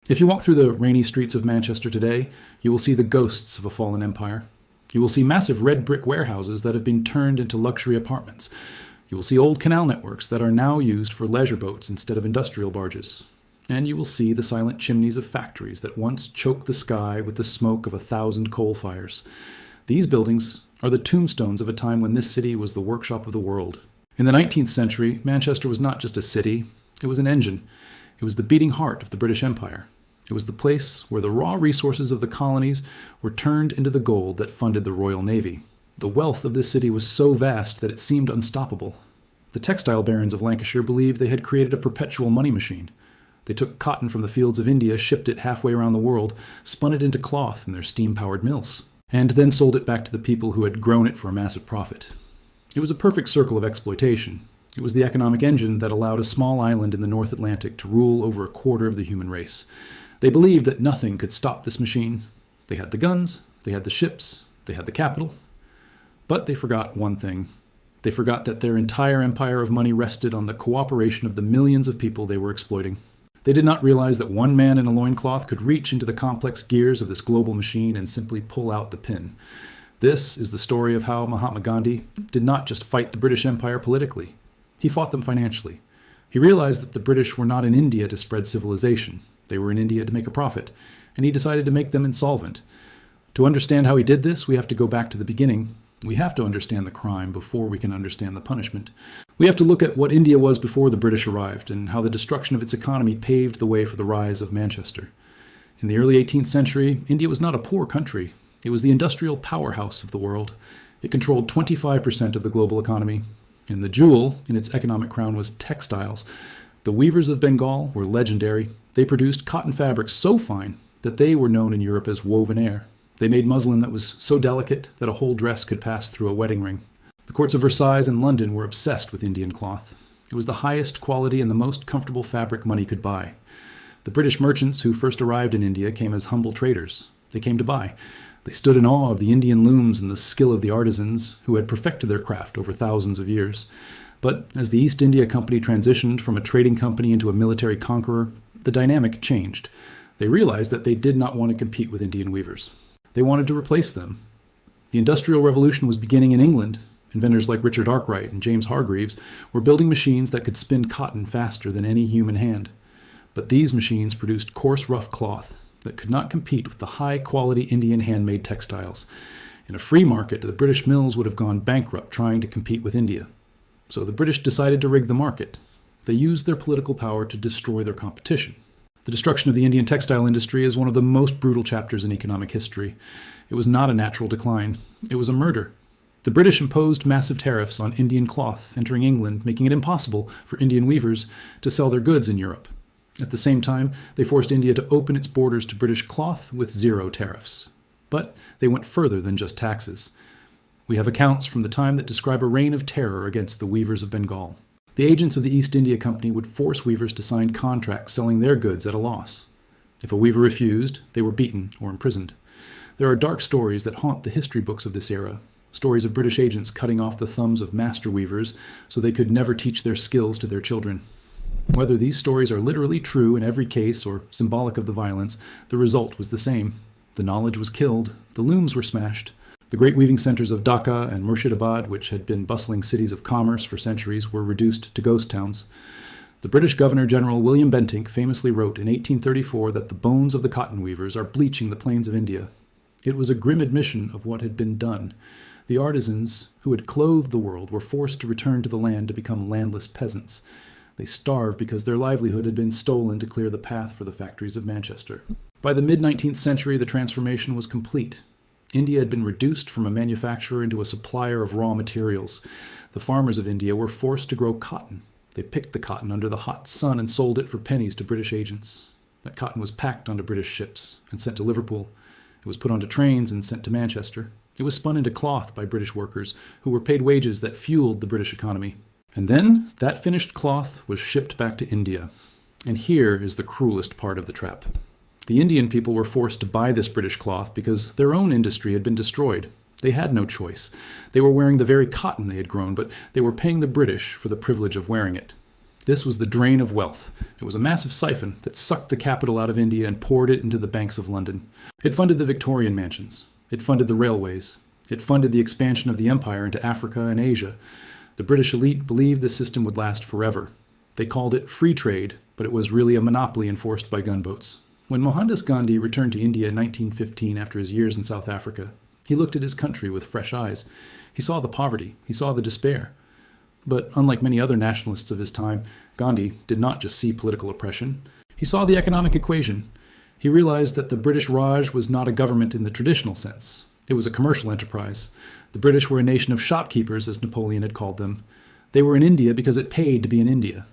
If you walk through the rainy streets of Manchester today, you will see the ghosts of a fallen empire. You will see massive red brick warehouses that have been turned into luxury apartments. You will see old canal networks that are now used for leisure boats instead of industrial barges. And you will see the silent chimneys of factories that once choked the sky with the smoke of 1,000 coal fires. These buildings are the tombstones of a time when this city was the workshop of the world. In the 19th century, Manchester was not just a city, it was an engine. It was the beating heart of the British Empire. It was the place where the raw resources of the colonies were turned into the gold that funded the Royal Navy. The wealth of this city was so vast that it seemed unstoppable. The textile barons of Lancashire believed they had created a perpetual money machine. They took cotton from the fields of India, shipped it halfway around the world, spun it into cloth in their steam-powered mills, and then sold it back to the people who had grown it for a massive profit. It was a perfect circle of exploitation. It was the economic engine that allowed a small island in the North Atlantic to rule over a quarter of the human race. They believed that nothing could stop this machine. They had the guns, they had the ships, they had the capital. But they forgot one thing. They forgot that their entire empire of money rested on the cooperation of the millions of people they were exploiting. They did not realize that one man in a loincloth could reach into the complex gears of this global machine and simply pull out the pin. This is the story of how Mahatma Gandhi did not just fight the British Empire politically. He fought them financially. He realized that the British were not in India to spread civilization. They were in India to make a profit, and he decided to make them insolvent. To understand how he did this, we have to go back to the beginning. We have to understand the crime before we can understand the punishment. We have to look at what India was before the British arrived and how the destruction of its economy paved the way for the rise of Manchester. In the early 18th century, India was not a poor country. It was the industrial powerhouse of the world. It controlled 25% of the global economy. And the jewel in its economic crown was textiles. The weavers of Bengal were legendary. They produced cotton fabrics so fine that they were known in Europe as woven air. They made muslin that was so delicate that a whole dress could pass through a wedding ring. The courts of Versailles and London were obsessed with Indian cloth. It was the highest quality and the most comfortable fabric money could buy. The British merchants who first arrived in India came as humble traders. They came to buy. They stood in awe of the Indian looms and the skill of the artisans who had perfected their craft over thousands of years. But as the East India Company transitioned from a trading company into a military conqueror, the dynamic changed. They realized that they did not want to compete with Indian weavers. They wanted to replace them. The Industrial Revolution was beginning in England. Inventors like Richard Arkwright and James Hargreaves were building machines that could spin cotton faster than any human hand. But these machines produced coarse, rough cloth that could not compete with the high-quality Indian handmade textiles. In a free market, the British mills would have gone bankrupt trying to compete with India. So the British decided to rig the market. They used their political power to destroy their competition. The destruction of the Indian textile industry is one of the most brutal chapters in economic history. It was not a natural decline. It was a murder. The British imposed massive tariffs on Indian cloth entering England, making it impossible for Indian weavers to sell their goods in Europe. At the same time, they forced India to open its borders to British cloth with zero tariffs. But they went further than just taxes. We have accounts from the time that describe a reign of terror against the weavers of Bengal. The agents of the East India Company would force weavers to sign contracts selling their goods at a loss. If a weaver refused, they were beaten or imprisoned. There are dark stories that haunt the history books of this era, stories of British agents cutting off the thumbs of master weavers so they could never teach their skills to their children. Whether these stories are literally true in every case or symbolic of the violence, the result was the same. The knowledge was killed, the looms were smashed. The great weaving centers of Dhaka and Murshidabad, which had been bustling cities of commerce for centuries, were reduced to ghost towns. The British Governor-General William Bentinck famously wrote in 1834 that the bones of the cotton weavers are bleaching the plains of India. It was a grim admission of what had been done. The artisans who had clothed the world were forced to return to the land to become landless peasants. They starved because their livelihood had been stolen to clear the path for the factories of Manchester. By the mid-19th century, the transformation was complete. India had been reduced from a manufacturer into a supplier of raw materials. The farmers of India were forced to grow cotton. They picked the cotton under the hot sun and sold it for pennies to British agents. That cotton was packed onto British ships and sent to Liverpool. It was put onto trains and sent to Manchester. It was spun into cloth by British workers who were paid wages that fueled the British economy. And then that finished cloth was shipped back to India. And here is the cruelest part of the trap. The Indian people were forced to buy this British cloth because their own industry had been destroyed. They had no choice. They were wearing the very cotton they had grown, but they were paying the British for the privilege of wearing it. This was the drain of wealth. It was a massive siphon that sucked the capital out of India and poured it into the banks of London. It funded the Victorian mansions. It funded the railways. It funded the expansion of the empire into Africa and Asia. The British elite believed the system would last forever. They called it free trade, but it was really a monopoly enforced by gunboats. When Mohandas Gandhi returned to India in 1915 after his years in South Africa, he looked at his country with fresh eyes. He saw the poverty. He saw the despair. But unlike many other nationalists of his time, Gandhi did not just see political oppression. He saw the economic equation. He realized that the British Raj was not a government in the traditional sense. It was a commercial enterprise. The British were a nation of shopkeepers, as Napoleon had called them. They were in India because it paid to be in India.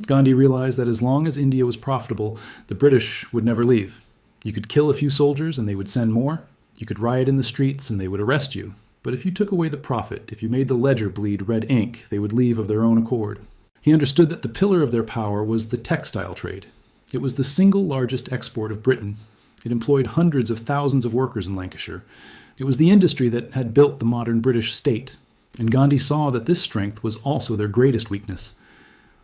Gandhi realized that as long as India was profitable, the British would never leave. You could kill a few soldiers and they would send more. You could riot in the streets and they would arrest you. But if you took away the profit, if you made the ledger bleed red ink, they would leave of their own accord. He understood that the pillar of their power was the textile trade. It was the single largest export of Britain. It employed hundreds of thousands of workers in Lancashire. It was the industry that had built the modern British state. And Gandhi saw that this strength was also their greatest weakness.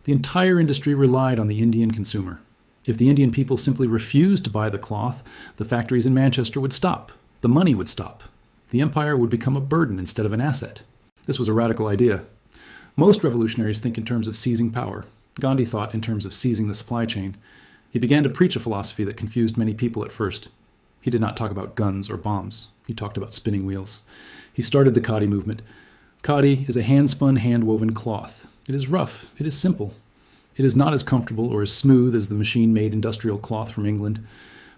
The entire industry relied on the Indian consumer. If the Indian people simply refused to buy the cloth, the factories in Manchester would stop. The money would stop. The empire would become a burden instead of an asset. This was a radical idea. Most revolutionaries think in terms of seizing power. Gandhi thought in terms of seizing the supply chain. He began to preach a philosophy that confused many people at first. He did not talk about guns or bombs. He talked about spinning wheels. He started the khadi movement. Khadi is a hand-spun, hand-woven cloth. It is rough. It is simple. It is not as comfortable or as smooth as the machine-made industrial cloth from England.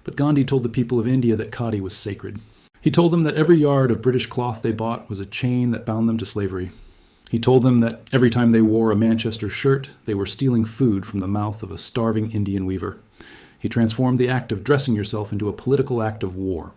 But Gandhi told the people of India that khadi was sacred. He told them that every yard of British cloth they bought was a chain that bound them to slavery. He told them that every time they wore a Manchester shirt, they were stealing food from the mouth of a starving Indian weaver. He transformed the act of dressing yourself into a political act of war.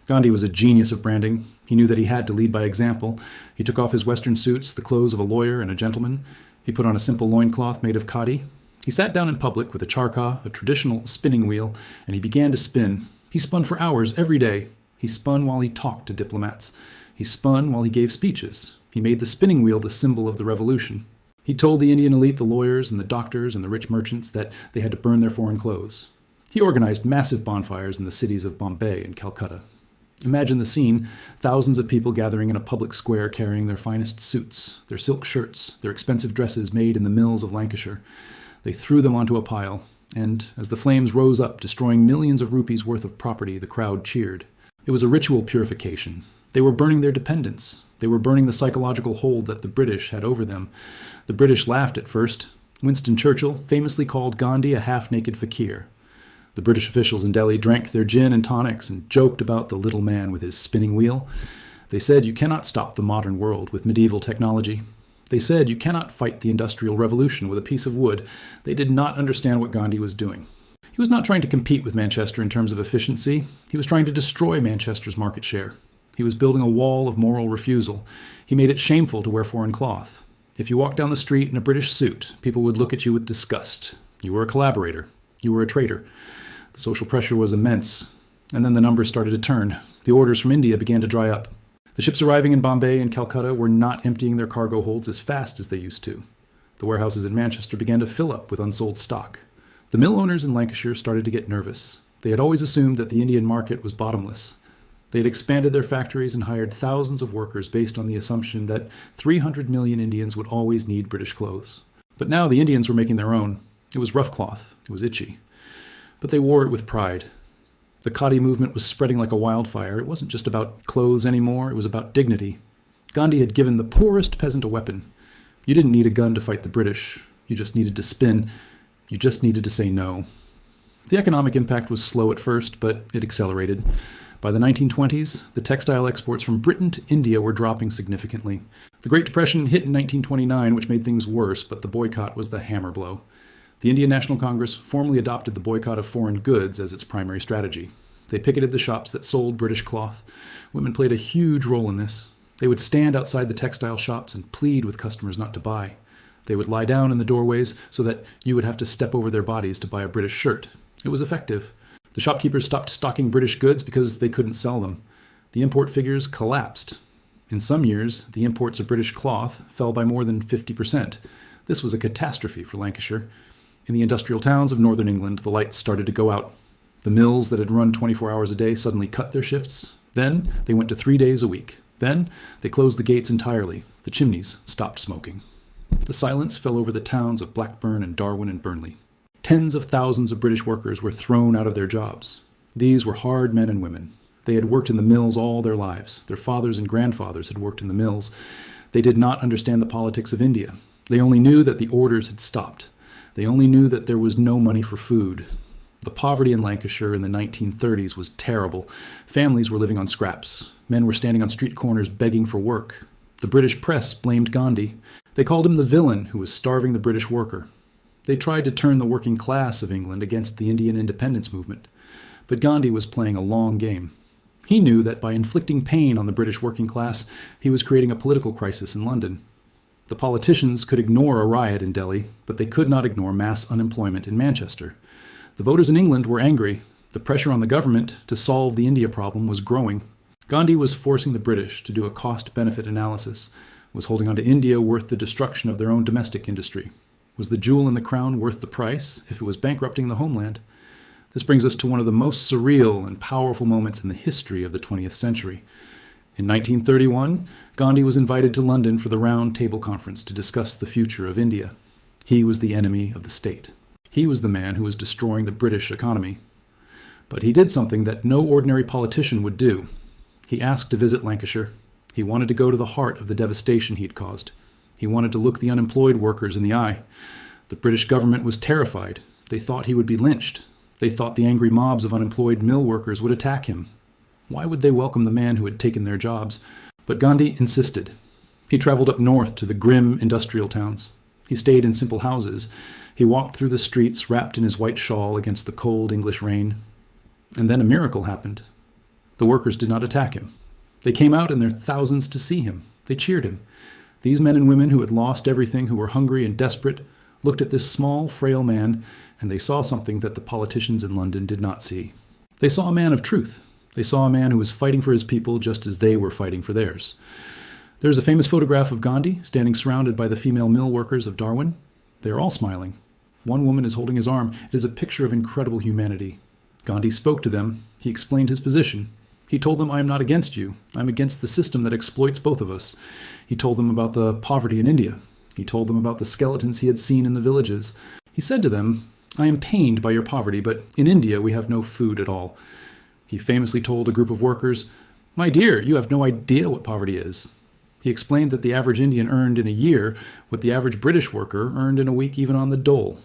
Gandhi was a genius of branding. He knew that he had to lead by example. He took off his Western suits, the clothes of a lawyer and a gentleman. He put on a simple loincloth made of khadi. He sat down in public with a charkha, a traditional spinning wheel, and he began to spin. He spun for hours every day. He spun while he talked to diplomats. He spun while he gave speeches. He made the spinning wheel the symbol of the revolution. He told the Indian elite, the lawyers and the doctors and the rich merchants, that they had to burn their foreign clothes. He organized massive bonfires in the cities of Bombay and Calcutta. Imagine the scene, thousands of people gathering in a public square carrying their finest suits, their silk shirts, their expensive dresses made in the mills of Lancashire. They threw them onto a pile, and as the flames rose up, destroying millions of rupees worth of property, the crowd cheered. It was a ritual purification. They were burning their dependence. They were burning the psychological hold that the British had over them. The British laughed at first. Winston Churchill famously called Gandhi a half-naked fakir. The British officials in Delhi drank their gin and tonics and joked about the little man with his spinning wheel. They said you cannot stop the modern world with medieval technology. They said you cannot fight the Industrial Revolution with a piece of wood. They did not understand what Gandhi was doing. He was not trying to compete with Manchester in terms of efficiency. He was trying to destroy Manchester's market share. He was building a wall of moral refusal. He made it shameful to wear foreign cloth. If you walked down the street in a British suit, people would look at you with disgust. You were a collaborator. You were a traitor. The social pressure was immense. And then the numbers started to turn. The orders from India began to dry up. The ships arriving in Bombay and Calcutta were not emptying their cargo holds as fast as they used to. The warehouses in Manchester began to fill up with unsold stock. The mill owners in Lancashire started to get nervous. They had always assumed that the Indian market was bottomless. They had expanded their factories and hired thousands of workers based on the assumption that 300 million Indians would always need British clothes. But now the Indians were making their own. It was rough cloth. It was itchy. But they wore it with pride. The khadi movement was spreading like a wildfire. It wasn't just about clothes anymore. It was about dignity. Gandhi had given the poorest peasant a weapon. You didn't need a gun to fight the British. You just needed to spin. You just needed to say no. The economic impact was slow at first, but it accelerated. By the 1920s, the textile exports from Britain to India were dropping significantly. The Great Depression hit in 1929, which made things worse, but the boycott was the hammer blow. The Indian National Congress formally adopted the boycott of foreign goods as its primary strategy. They picketed the shops that sold British cloth. Women played a huge role in this. They would stand outside the textile shops and plead with customers not to buy. They would lie down in the doorways so that you would have to step over their bodies to buy a British shirt. It was effective. The shopkeepers stopped stocking British goods because they couldn't sell them. The import figures collapsed. In some years, the imports of British cloth fell by more than 50%. This was a catastrophe for Lancashire. In the industrial towns of northern England, the lights started to go out. The mills that had run 24 hours a day suddenly cut their shifts. Then they went to 3 days a week. Then they closed the gates entirely. The chimneys stopped smoking. The silence fell over the towns of Blackburn and Darwin and Burnley. Tens of thousands of British workers were thrown out of their jobs. These were hard men and women. They had worked in the mills all their lives. Their fathers and grandfathers had worked in the mills. They did not understand the politics of India. They only knew that the orders had stopped. They only knew that there was no money for food. The poverty in Lancashire in the 1930s was terrible. Families were living on scraps. Men were standing on street corners begging for work. The British press blamed Gandhi. They called him the villain who was starving the British worker. They tried to turn the working class of England against the Indian independence movement. But Gandhi was playing a long game. He knew that by inflicting pain on the British working class, he was creating a political crisis in London. The politicians could ignore a riot in Delhi, but they could not ignore mass unemployment in Manchester. The voters in England were angry. The pressure on the government to solve the India problem was growing. Gandhi was forcing the British to do a cost-benefit analysis. Was holding on to India worth the destruction of their own domestic industry? Was the jewel in the crown worth the price if it was bankrupting the homeland? This brings us to one of the most surreal and powerful moments in the history of the 20th century. In 1931, Gandhi was invited to London for the Round Table Conference to discuss the future of India. He was the enemy of the state. He was the man who was destroying the British economy. But he did something that no ordinary politician would do. He asked to visit Lancashire. He wanted to go to the heart of the devastation he'd caused. He wanted to look the unemployed workers in the eye. The British government was terrified. They thought he would be lynched. They thought the angry mobs of unemployed mill workers would attack him. Why would they welcome the man who had taken their jobs? But Gandhi insisted. He traveled up north to the grim industrial towns. He stayed in simple houses. He walked through the streets wrapped in his white shawl against the cold English rain. And then a miracle happened. The workers did not attack him. They came out in their thousands to see him. They cheered him. These men and women who had lost everything, who were hungry and desperate, looked at this small, frail man, and they saw something that the politicians in London did not see. They saw a man of truth. They saw a man who was fighting for his people just as they were fighting for theirs. There is a famous photograph of Gandhi standing surrounded by the female mill workers of Darwin. They are all smiling. One woman is holding his arm. It is a picture of incredible humanity. Gandhi spoke to them. He explained his position. He told them, I am not against you. I am against the system that exploits both of us. He told them about the poverty in India. He told them about the skeletons he had seen in the villages. He said to them, I am pained by your poverty, but in India we have no food at all. He famously told a group of workers, my dear, you have no idea what poverty is. He explained that the average Indian earned in a year what the average British worker earned in a week even on the dole.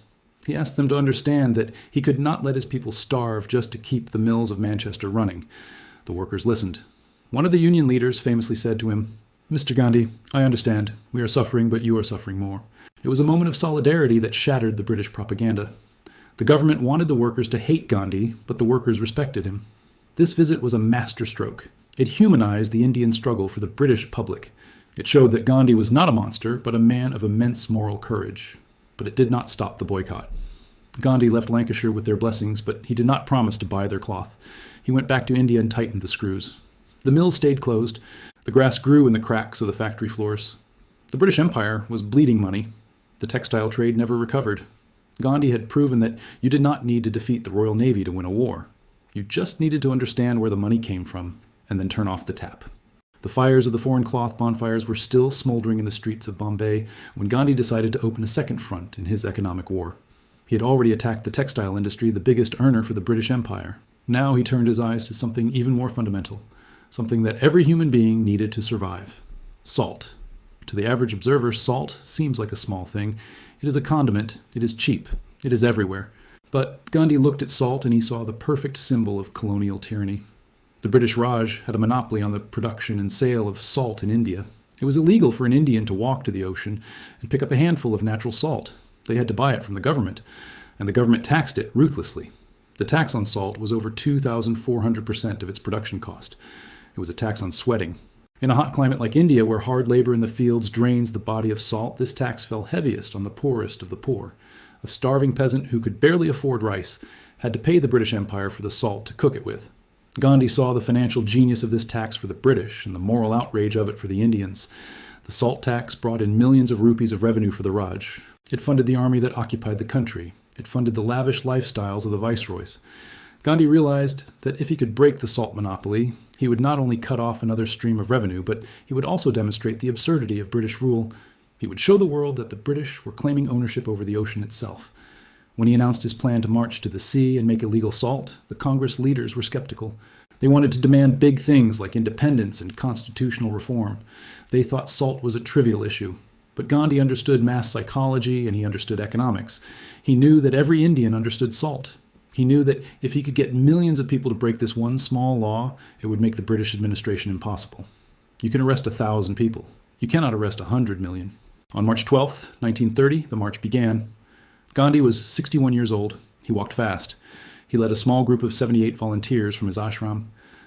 He asked them to understand that he could not let his people starve just to keep the mills of Manchester running. The workers listened. One of the union leaders famously said to him, Mr. Gandhi, I understand. We are suffering, but you are suffering more. It was a moment of solidarity that shattered the British propaganda. The government wanted the workers to hate Gandhi, but the workers respected him. This visit was a masterstroke. It humanized the Indian struggle for the British public. It showed that Gandhi was not a monster, but a man of immense moral courage. But it did not stop the boycott. Gandhi left Lancashire with their blessings, but he did not promise to buy their cloth. He went back to India and tightened the screws. The mills stayed closed. The grass grew in the cracks of the factory floors. The British Empire was bleeding money. The textile trade never recovered. Gandhi had proven that you did not need to defeat the Royal Navy to win a war. You just needed to understand where the money came from, and then turn off the tap. The fires of the foreign cloth bonfires were still smoldering in the streets of Bombay when Gandhi decided to open a second front in his economic war. He had already attacked the textile industry, the biggest earner for the British Empire. Now he turned his eyes to something even more fundamental, something that every human being needed to survive. Salt. To the average observer, salt seems like a small thing. It is a condiment. It is cheap. It is everywhere. But Gandhi looked at salt and he saw the perfect symbol of colonial tyranny. The British Raj had a monopoly on the production and sale of salt in India. It was illegal for an Indian to walk to the ocean and pick up a handful of natural salt. They had to buy it from the government, and the government taxed it ruthlessly. The tax on salt was over 2,400% of its production cost. It was a tax on sweating. In a hot climate like India, where hard labor in the fields drains the body of salt, this tax fell heaviest on the poorest of the poor. A starving peasant who could barely afford rice had to pay the British Empire for the salt to cook it with. Gandhi saw the financial genius of this tax for the British and the moral outrage of it for the Indians. The salt tax brought in millions of rupees of revenue for the Raj. It funded the army that occupied the country. It funded the lavish lifestyles of the viceroys. Gandhi realized that if he could break the salt monopoly, he would not only cut off another stream of revenue, but he would also demonstrate the absurdity of British rule. He would show the world that the British were claiming ownership over the ocean itself. When he announced his plan to march to the sea and make illegal salt, the Congress leaders were skeptical. They wanted to demand big things like independence and constitutional reform. They thought salt was a trivial issue. But Gandhi understood mass psychology and he understood economics. He knew that every Indian understood salt. He knew that if he could get millions of people to break this one small law, it would make the British administration impossible. You can arrest 1,000 people. You cannot arrest 100 million. On March 12, 1930, the march began. Gandhi was 61 years old. He walked fast. He led a small group of 78 volunteers from his ashram.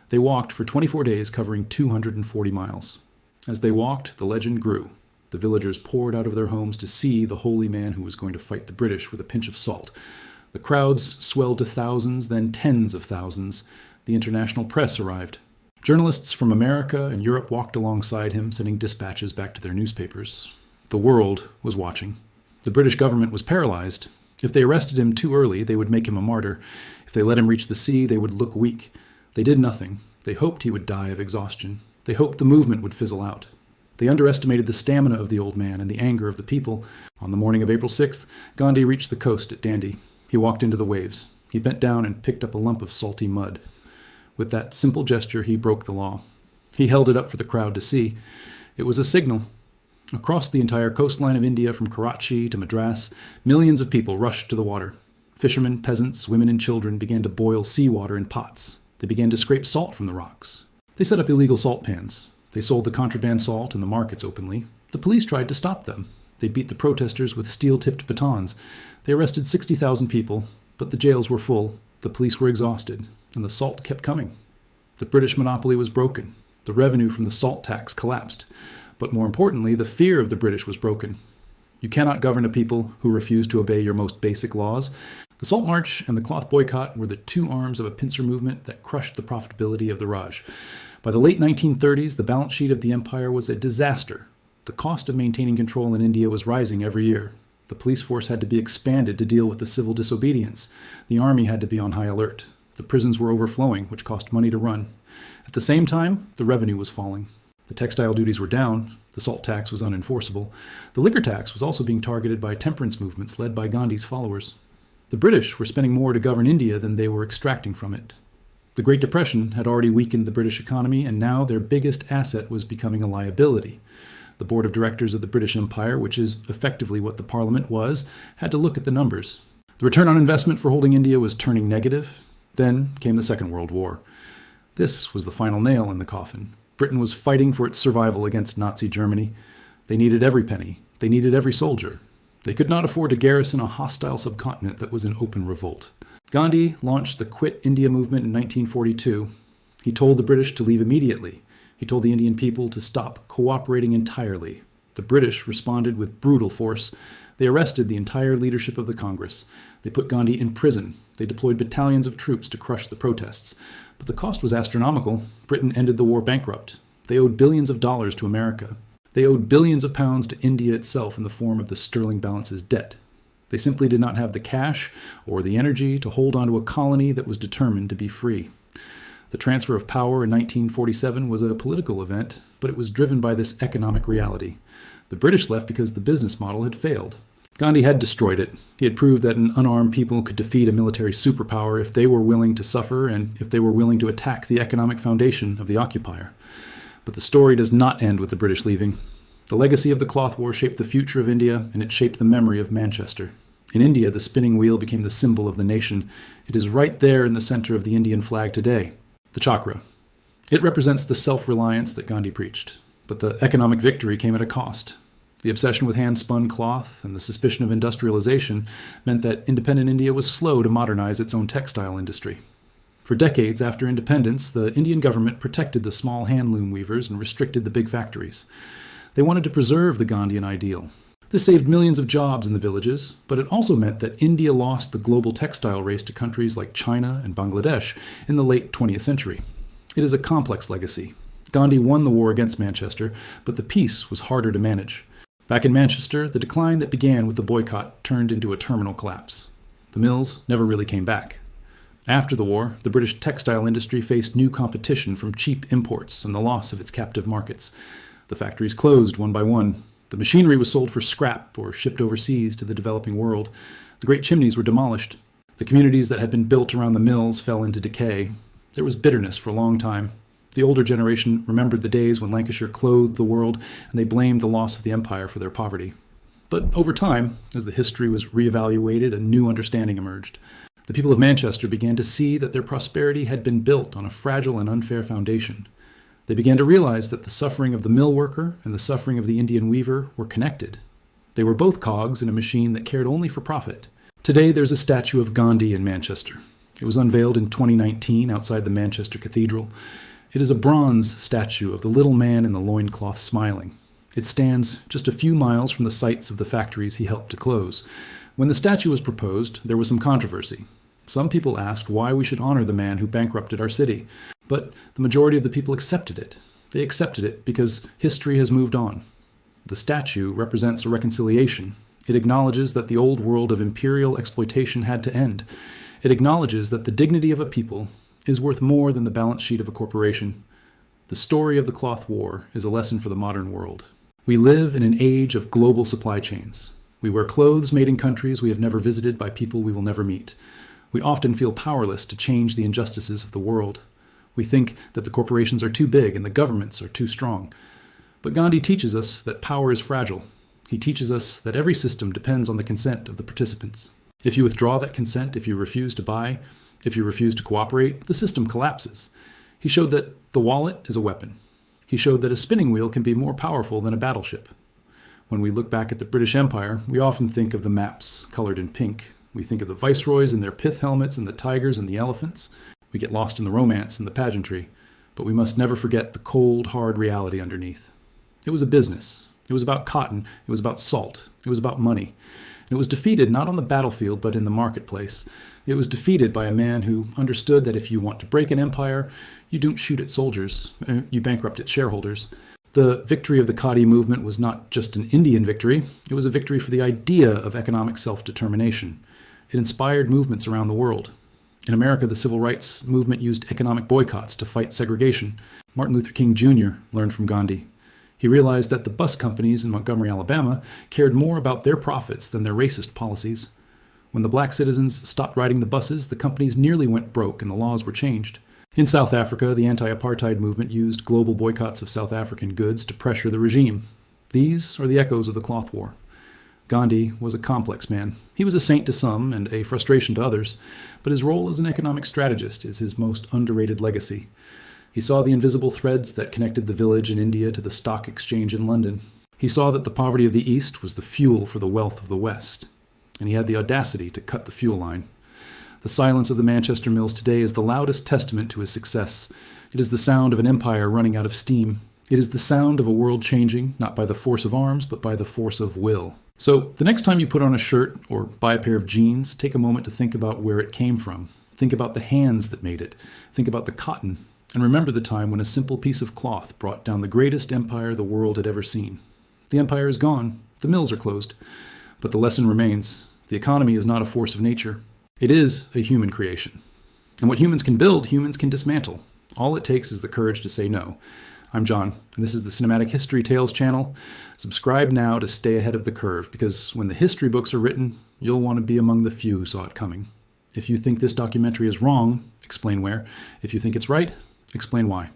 They walked for 24 days, covering 240 miles. As they walked, the legend grew. The villagers poured out of their homes to see the holy man who was going to fight the British with a pinch of salt. The crowds swelled to thousands, then tens of thousands. The international press arrived. Journalists from America and Europe walked alongside him, sending dispatches back to their newspapers. The world was watching. The British government was paralyzed. If they arrested him too early, they would make him a martyr. If they let him reach the sea, they would look weak. They did nothing. They hoped he would die of exhaustion. They hoped the movement would fizzle out. They underestimated the stamina of the old man and the anger of the people. On the morning of April 6th, Gandhi reached the coast at Dandi. He walked into the waves. He bent down and picked up a lump of salty mud. With that simple gesture, he broke the law. He held it up for the crowd to see. It was a signal. Across the entire coastline of India, from Karachi to Madras, millions of people rushed to the water. Fishermen, peasants, women, and children began to boil seawater in pots. They began to scrape salt from the rocks. They set up illegal salt pans. They sold the contraband salt in the markets openly. The police tried to stop them. They beat the protesters with steel-tipped batons. They arrested 60,000 people, but the jails were full. The police were exhausted, and the salt kept coming. The British monopoly was broken. The revenue from the salt tax collapsed. But more importantly, the fear of the British was broken. You cannot govern a people who refuse to obey your most basic laws. The Salt March and the cloth boycott were the two arms of a pincer movement that crushed the profitability of the Raj. By the late 1930s, the balance sheet of the empire was a disaster. The cost of maintaining control in India was rising every year. The police force had to be expanded to deal with the civil disobedience. The army had to be on high alert. The prisons were overflowing, which cost money to run. At the same time, the revenue was falling. The textile duties were down. The salt tax was unenforceable. The liquor tax was also being targeted by temperance movements led by Gandhi's followers. The British were spending more to govern India than they were extracting from it. The Great Depression had already weakened the British economy, and now their biggest asset was becoming a liability. The board of directors of the British Empire, which is effectively what the Parliament was, had to look at the numbers. The return on investment for holding India was turning negative. Then came the Second World War. This was the final nail in the coffin. Britain was fighting for its survival against Nazi Germany. They needed every penny. They needed every soldier. They could not afford to garrison a hostile subcontinent that was in open revolt. Gandhi launched the Quit India movement in 1942. He told the British to leave immediately. He told the Indian people to stop cooperating entirely. The British responded with brutal force. They arrested the entire leadership of the Congress. They put Gandhi in prison. They deployed battalions of troops to crush the protests. But the cost was astronomical. Britain ended the war bankrupt. They owed billions of dollars to America. They owed billions of pounds to India itself in the form of the sterling balance's debt. They simply did not have the cash or the energy to hold on to a colony that was determined to be free. The transfer of power in 1947 was a political event, but it was driven by this economic reality. The British left because the business model had failed. Gandhi had destroyed it. He had proved that an unarmed people could defeat a military superpower if they were willing to suffer and if they were willing to attack the economic foundation of the occupier. But the story does not end with the British leaving. The legacy of the Cloth War shaped the future of India, and it shaped the memory of Manchester. In India, the spinning wheel became the symbol of the nation. It is right there in the center of the Indian flag today, the chakra. It represents the self-reliance that Gandhi preached. But the economic victory came at a cost. The obsession with hand-spun cloth and the suspicion of industrialization meant that independent India was slow to modernize its own textile industry. For decades after independence, the Indian government protected the small handloom weavers and restricted the big factories. They wanted to preserve the Gandhian ideal. This saved millions of jobs in the villages, but it also meant that India lost the global textile race to countries like China and Bangladesh in the late 20th century. It is a complex legacy. Gandhi won the war against Manchester, but the peace was harder to manage. Back in Manchester, the decline that began with the boycott turned into a terminal collapse. The mills never really came back. After the war, the British textile industry faced new competition from cheap imports and the loss of its captive markets. The factories closed one by one. The machinery was sold for scrap or shipped overseas to the developing world. The great chimneys were demolished. The communities that had been built around the mills fell into decay. There was bitterness for a long time. The older generation remembered the days when Lancashire clothed the world, and they blamed the loss of the empire for their poverty. But over time, as the history was reevaluated, a new understanding emerged. The people of Manchester began to see that their prosperity had been built on a fragile and unfair foundation. They began to realize that the suffering of the mill worker and the suffering of the Indian weaver were connected. They were both cogs in a machine that cared only for profit. Today, there's a statue of Gandhi in Manchester. It was unveiled in 2019 outside the Manchester Cathedral. It is a bronze statue of the little man in the loincloth smiling. It stands just a few miles from the sites of the factories he helped to close. When the statue was proposed, there was some controversy. Some people asked why we should honor the man who bankrupted our city, but the majority of the people accepted it. They accepted it because history has moved on. The statue represents a reconciliation. It acknowledges that the old world of imperial exploitation had to end. It acknowledges that the dignity of a people is worth more than the balance sheet of a corporation. The story of the cloth war is a lesson for the modern world. We live in an age of global supply chains. We wear clothes made in countries we have never visited by people we will never meet. We often feel powerless to change the injustices of the world. We think that the corporations are too big and the governments are too strong. But Gandhi teaches us that power is fragile. He teaches us that every system depends on the consent of the participants. If you withdraw that consent, if you refuse to buy, if you refuse to cooperate, the system collapses. He showed that the wallet is a weapon. He showed that a spinning wheel can be more powerful than a battleship. When we look back at the British Empire, we often think of the maps colored in pink. We think of the viceroys in their pith helmets and the tigers and the elephants. We get lost in the romance and the pageantry. But we must never forget the cold, hard reality underneath. It was a business. It was about cotton. It was about salt. It was about money. And it was defeated not on the battlefield, but in the marketplace. It was defeated by a man who understood that if you want to break an empire, you don't shoot at soldiers, you bankrupt its shareholders. The victory of the Khadi movement was not just an Indian victory, it was a victory for the idea of economic self-determination. It inspired movements around the world. In America, the civil rights movement used economic boycotts to fight segregation. Martin Luther King Jr. learned from Gandhi. He realized that the bus companies in Montgomery, Alabama, cared more about their profits than their racist policies. When the black citizens stopped riding the buses, the companies nearly went broke and the laws were changed. In South Africa, the anti-apartheid movement used global boycotts of South African goods to pressure the regime. These are the echoes of the cloth war. Gandhi was a complex man. He was a saint to some and a frustration to others, but his role as an economic strategist is his most underrated legacy. He saw the invisible threads that connected the village in India to the stock exchange in London. He saw that the poverty of the East was the fuel for the wealth of the West, and he had the audacity to cut the fuel line. The silence of the Manchester mills today is the loudest testament to his success. It is the sound of an empire running out of steam. It is the sound of a world changing, not by the force of arms, but by the force of will. So, the next time you put on a shirt or buy a pair of jeans, take a moment to think about where it came from. Think about the hands that made it. Think about the cotton. And remember the time when a simple piece of cloth brought down the greatest empire the world had ever seen. The empire is gone. The mills are closed. But the lesson remains. The economy is not a force of nature. It is a human creation. And what humans can build, humans can dismantle. All it takes is the courage to say no. I'm John, and this is the Cinematic History Tales channel. Subscribe now to stay ahead of the curve, because when the history books are written, you'll want to be among the few who saw it coming. If you think this documentary is wrong, explain where. If you think it's right, explain why.